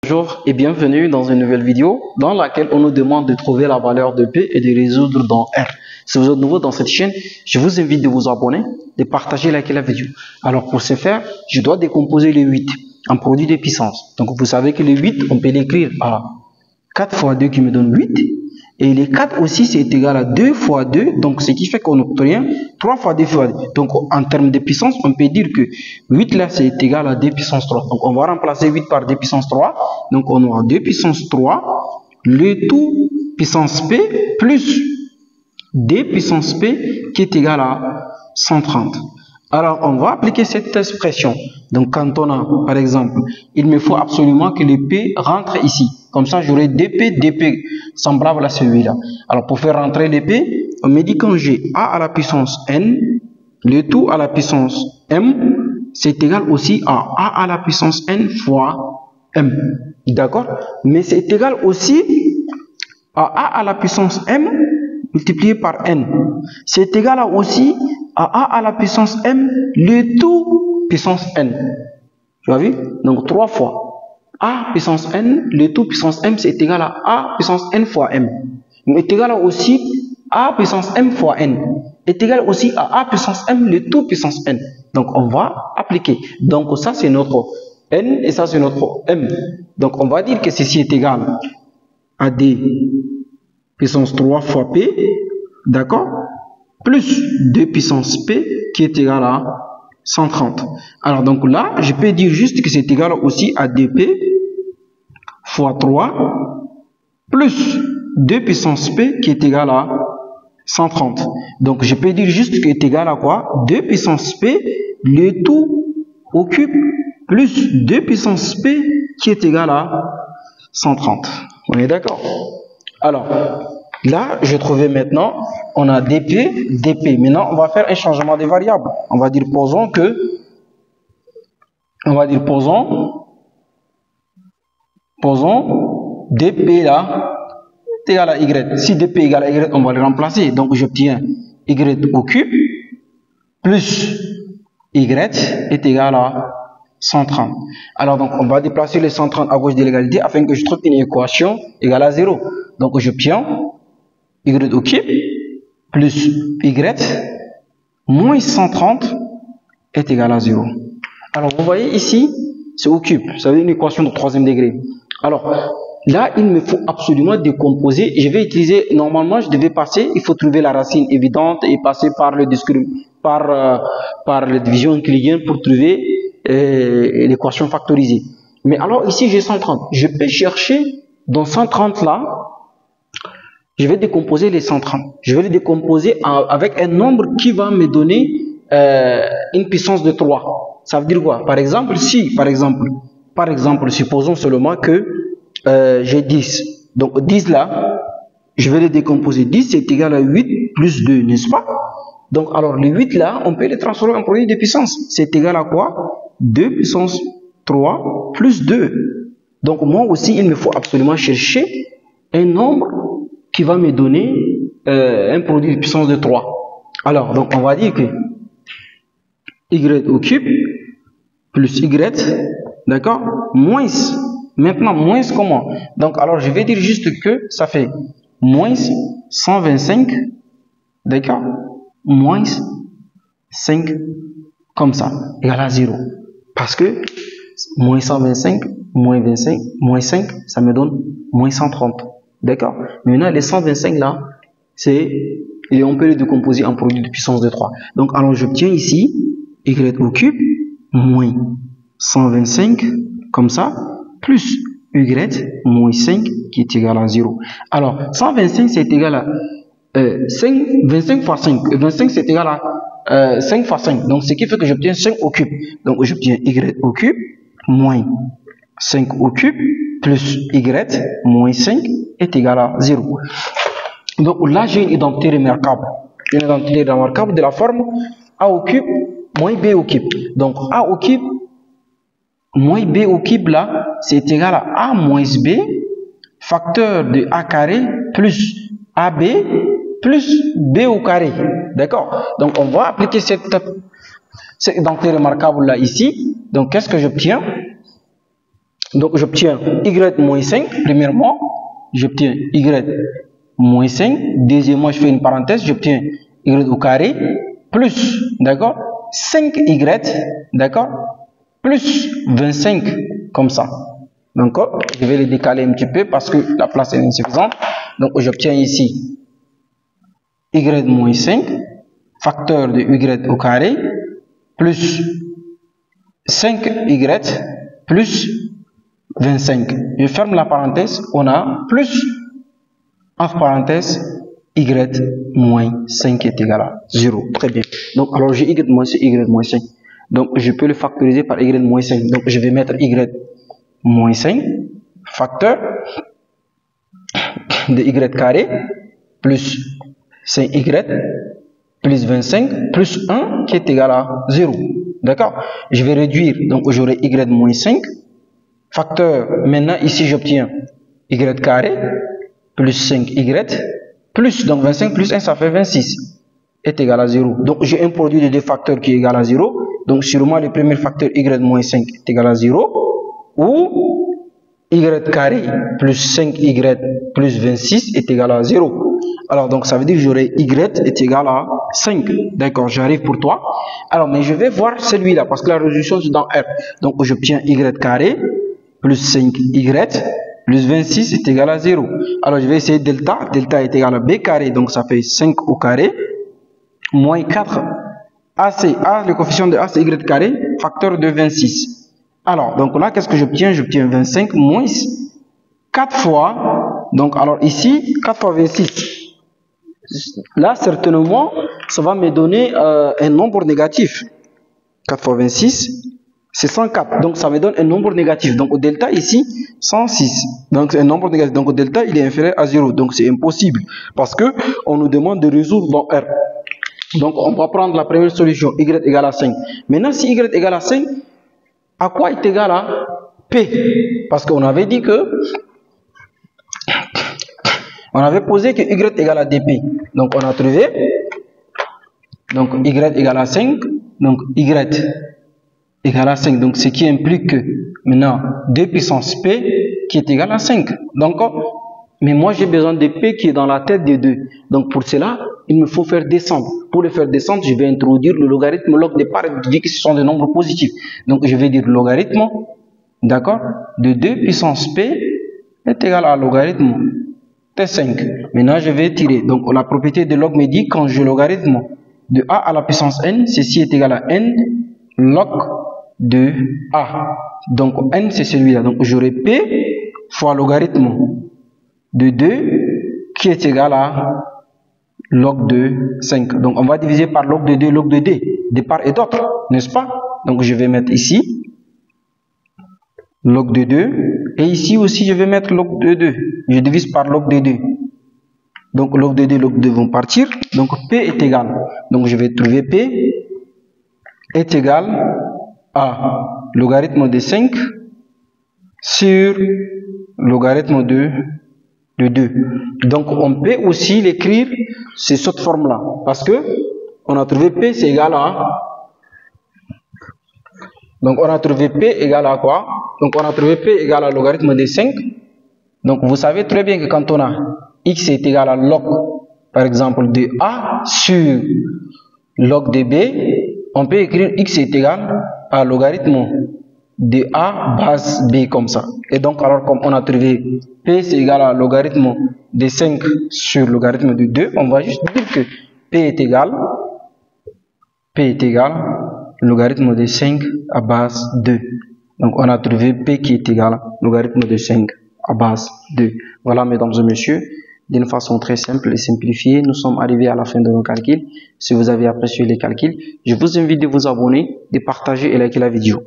Bonjour et bienvenue dans une nouvelle vidéo dans laquelle on nous demande de trouver la valeur de P et de résoudre dans R. Si vous êtes nouveau dans cette chaîne, je vous invite de vous abonner, de partager, liker la vidéo. Alors pour ce faire, je dois décomposer le 8 en produit de puissance. Donc vous savez que le 8, on peut l'écrire à 4 fois 2 qui me donne 8. Et les 4 aussi, c'est égal à 2 fois 2, donc ce qui fait qu'on obtient 3 fois 2 fois 2. Donc en termes de puissance, on peut dire que 8 là, c'est égal à 2 puissance 3. Donc on va remplacer 8 par 2 puissance 3. Donc on aura 2 puissance 3, le tout puissance P plus 2 puissance P qui est égal à 130. Alors on va appliquer cette expression. Donc quand on a, par exemple, il me faut absolument que le P rentre ici. Comme ça, j'aurai dp semblable à celui-là. Alors, pour faire rentrer les P, on me dit quand j'ai A à la puissance N, le tout à la puissance M, c'est égal aussi à A à la puissance N fois M. D'accord? Mais c'est égal aussi à A à la puissance M multiplié par N. C'est égal à aussi à A à la puissance M, le tout puissance N. Tu as vu? Donc, 3 fois. A puissance N, le tout puissance M, c'est égal à A puissance N fois M. Est égal à aussi A puissance M fois N. Est égal aussi à A puissance M, le tout puissance N. Donc, on va appliquer. Donc, ça, c'est notre N et ça, c'est notre M. Donc, on va dire que ceci est égal à D puissance 3 fois P, d'accord, plus 2 puissance P qui est égal à 130. Alors, donc là, je peux dire juste que c'est égal aussi à dp fois 3 plus 2 puissance P qui est égal à 130. Donc, je peux dire juste que c'est égal à quoi? 2 puissance P, le tout au cube, plus 2 puissance P qui est égal à 130. On est d'accord? Alors, là, je trouvais maintenant, on a dp. Maintenant, on va faire un changement de variable. On va dire, posons dp là est égal à y. Si dp est égal à y, on va le remplacer. Donc, j'obtiens y au cube plus y est égal à 130. Alors, donc, on va déplacer les 130 à gauche de l'égalité afin que je trouve une équation égale à 0. Donc, j'obtiens y au cube plus y moins 130 est égal à 0. Alors, vous voyez ici, c'est au cube. Ça veut dire une équation de 3e degré. Alors, là, il me faut absolument décomposer. Je vais utiliser, normalement, je devais passer, il faut trouver la racine évidente et passer par le par la division euclidienne pour trouver l'équation factorisée. Mais alors, ici, j'ai 130. Je peux chercher dans 130 là, je vais décomposer les 130. Je vais les décomposer avec un nombre qui va me donner une puissance de 3. Ça veut dire quoi? Par exemple, supposons seulement que j'ai 10. Donc 10 là, je vais les décomposer. 10 c'est égal à 8 plus 2, n'est-ce pas? Donc alors le 8 là, on peut les transformer en produit de puissance. C'est égal à quoi? 2 puissance 3 plus 2. Donc moi aussi, il me faut absolument chercher un nombre qui va me donner un produit de puissance de 3. Alors, donc on va dire que y au cube plus y, d'accord, moins, maintenant moins comment? Donc alors je vais dire juste que ça fait moins 125, d'accord, moins 5 comme ça, égal à 0. Parce que moins 125, moins 25, moins 5, ça me donne moins 130. D'accord? Maintenant, les 125 là, et on peut les décomposer en produit de puissance de 3. Donc, alors j'obtiens ici y au cube moins 125, comme ça, plus y moins 5 qui est égal à 0. Alors, 125 c'est égal à 25 fois 5. 25 c'est égal à 5 fois 5. Donc, ce qui fait que j'obtiens 5 au cube. Donc, j'obtiens y au cube moins 5 au cube plus y moins 5 est égal à 0. Donc là, j'ai une identité remarquable. Une identité remarquable de la forme a au cube moins b au cube. Donc a au cube moins b au cube là, c'est égal à a moins b facteur de a carré plus ab plus b au carré. D'accord? Donc on va appliquer cette identité remarquable là ici. Donc qu'est-ce que j'obtiens? Donc j'obtiens y moins 5, premièrement, j'obtiens y moins 5, deuxièmement, je fais une parenthèse, j'obtiens y au carré, plus, d'accord, 5y, d'accord, plus 25, comme ça. Donc je vais les décaler un petit peu parce que la place est insuffisante. Donc j'obtiens ici y moins 5, facteur de y au carré, plus 5y, plus 25. Je ferme la parenthèse, on a plus, entre parenthèses, y moins 5 est égal à 0. Très bien. Donc, alors j'ai y moins 5. Donc, je peux le factoriser par y moins 5. Donc, je vais mettre y moins 5, facteur de y carré, plus 5y, plus 25, plus 1 qui est égal à 0. D'accord? Je vais réduire. Donc, j'aurai y moins 5. Facteur, maintenant ici j'obtiens y carré plus 5y plus, donc 25 plus 1 ça fait 26 est égal à 0. Donc j'ai un produit de deux facteurs qui est égal à 0. Donc sûrement le premier facteur y moins 5 est égal à 0 ou y carré plus 5y plus 26 est égal à 0. Alors donc ça veut dire que j'aurai y est égal à 5. D'accord, j'arrive pour toi. Alors mais je vais voir celui-là parce que la résolution c'est dans R. Donc j'obtiens y carré plus 5y plus 26 est égal à 0. Alors, je vais essayer delta. Delta est égal à b carré, donc ça fait 5 au carré, moins 4. AC, le coefficient de A, c'est y carré, facteur de 26. Alors, donc là, qu'est-ce que j'obtiens? J'obtiens 25 moins 4 fois. Donc, alors ici, 4 fois 26. Là, certainement, ça va me donner un nombre négatif. 4 fois 26. C'est 104, donc ça me donne un nombre négatif. Donc au delta ici, 106. Donc c'est un nombre négatif. Donc au delta, il est inférieur à 0. Donc c'est impossible parce que on nous demande de résoudre dans R. Donc on va prendre la première solution, y égale à 5. Maintenant, si y égale à 5, à quoi est égal à P? Parce qu'on avait dit que, on avait posé que y égale à dp. Donc on a trouvé, donc y égale à 5, donc y égale à 5, donc ce qui implique que maintenant 2 puissance P qui est égal à 5. Donc, mais moi j'ai besoin de P qui est dans la tête des 2. Donc pour cela, il me faut faire descendre. Pour le faire descendre, je vais introduire le logarithme log départ vu que ce sont des nombres positifs. Donc je vais dire logarithme, d'accord, de 2 puissance P est égal à logarithme T5. Maintenant je vais tirer. Donc la propriété de log me dit quand je logarithme de A à la puissance n, ceci est égal à n log de A. Donc n c'est celui-là. Donc j'aurai P fois logarithme de 2 qui est égal à log de 5. Donc on va diviser par log de 2, log de 2, de part et d'autre, n'est-ce pas? Donc je vais mettre ici log de 2 et ici aussi je vais mettre log de 2. Je divise par log de 2. Donc log de 2, log de 2 vont partir. Donc P est égal. Donc je vais trouver P est égal à logarithme de 5 sur logarithme de 2. Donc on peut aussi l'écrire sous cette forme-là. Parce que on a trouvé P c'est égal à... Donc on a trouvé P égal à quoi? Donc on a trouvé P égal à logarithme de 5. Donc vous savez très bien que quand on a X est égal à log, par exemple, de A sur log de B, on peut écrire X est égal à logarithme de A base B comme ça. Et donc alors comme on a trouvé P c'est égal à logarithme de 5 sur logarithme de 2, on va juste dire que P est égal logarithme de 5 à base 2. Donc on a trouvé P qui est égal à logarithme de 5 à base 2. Voilà mesdames et messieurs, d'une façon très simple et simplifiée, nous sommes arrivés à la fin de nos calculs. Si vous avez apprécié les calculs, je vous invite de vous abonner, de partager et liker la vidéo.